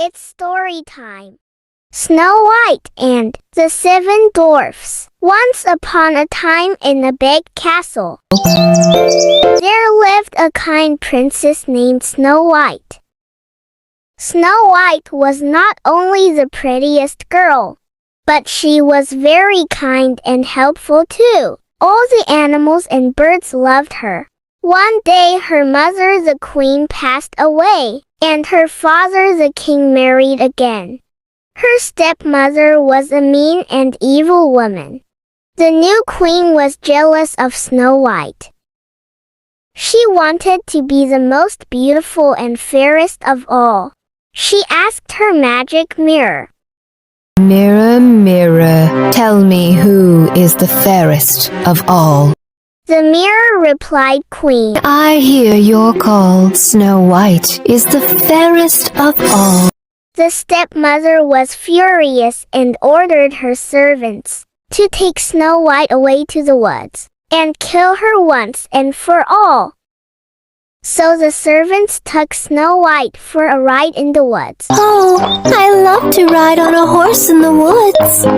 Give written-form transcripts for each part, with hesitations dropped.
It's story time. Snow White and the Seven Dwarfs. Once upon a time in a big castle, there lived a kind princess named Snow White. Snow White was not only the prettiest girl, but she was very kind and helpful too. All the animals and birds loved her. One day her mother the queen passed away, and her father the king married again. Her stepmother was a mean and evil woman. The new queen was jealous of Snow White. She wanted to be the most beautiful and fairest of all. She asked her magic mirror, "Mirror, mirror, tell me who is the fairest of all." The mirror replied, "Queen, "I hear your call. Snow White is the fairest of all." The stepmother was furious and ordered her servants to take Snow White away to the woods and kill her once and for all. So the servants took Snow White for a ride in the woods. "Oh, I love to ride on a horse in the woods."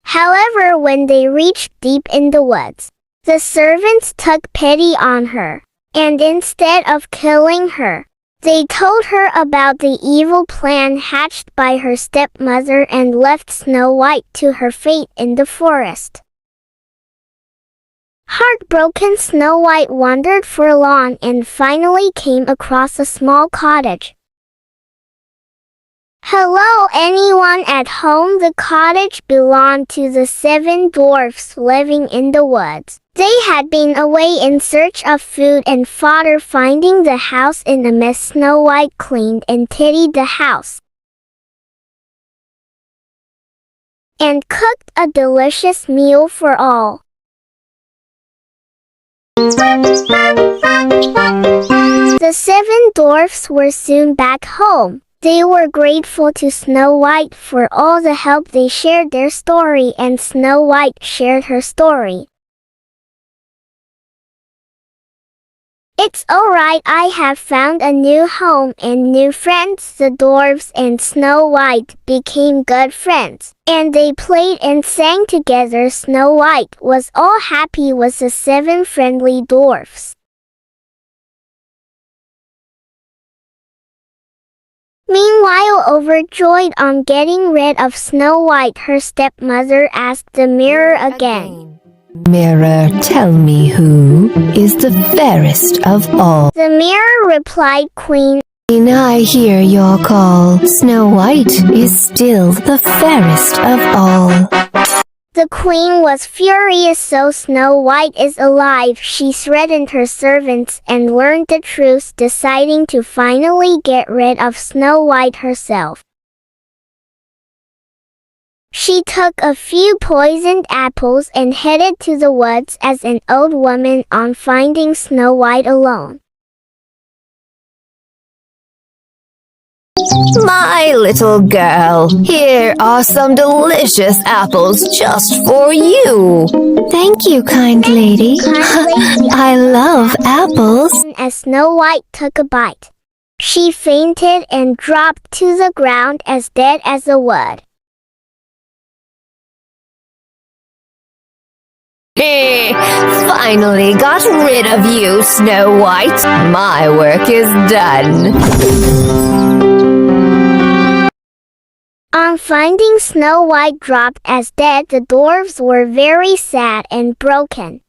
However, when they reached deep in the woods, the servants took pity on her, and instead of killing her, they told her about the evil plan hatched by her stepmother and left Snow White to her fate in the forest. Heartbroken, Snow White wandered for long and finally came across a small cottage. Hello, anyone at home? The cottage belonged to the seven dwarfs living in the woods. They had been away in search of food and fodder. Finding the house in a mess, Snow White cleaned and tidied the house and cooked a delicious meal for all. The seven dwarfs were soon back home. They were grateful to Snow White for all the help. They shared their story, and Snow White shared her story. "It's alright, I have found a new home and new friends." The dwarfs and Snow White became good friends, and they played and sang together. Snow White was all happy with the seven friendly dwarfs. Meanwhile, overjoyed on getting rid of Snow White, her stepmother asked the mirror again, "Mirror, tell me who is the fairest of all." The mirror replied, "Queen, "I hear your call. Snow White is still the fairest of all." The queen was furious. "So Snow White is alive." She threatened her servants and learned the truth, deciding to finally get rid of Snow White herself. She took a few poisoned apples and headed to the woods as an old woman on finding Snow White alone. "My little girl, here are some delicious apples just for you." "Thank you, kind lady. I love apples." As Snow White took a bite, she fainted and dropped to the ground as dead as a wood. "Finally got rid of you, Snow White. My work is done." On finding Snow White dropped as dead, the dwarves were very sad and broken.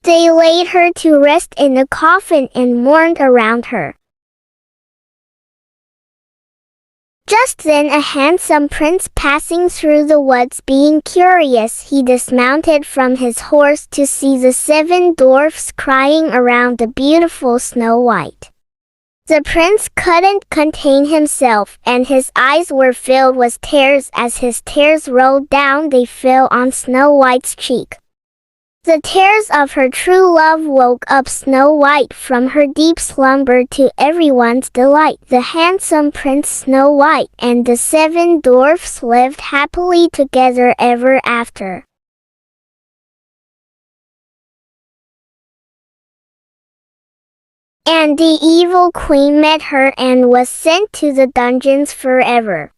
They laid her to rest in a coffin and mourned around her. Just then a handsome prince passing through the woods, being curious, he dismounted from his horse to see the seven dwarfs crying around the beautiful Snow White. The prince couldn't contain himself, and his eyes were filled with tears. As his tears rolled down, they fell on Snow White's cheek. The tears of her true love woke up Snow White from her deep slumber. To everyone's delight, the handsome Prince Snow White and the seven dwarfs lived happily together ever after. And the evil queen met her and was sent to the dungeons forever.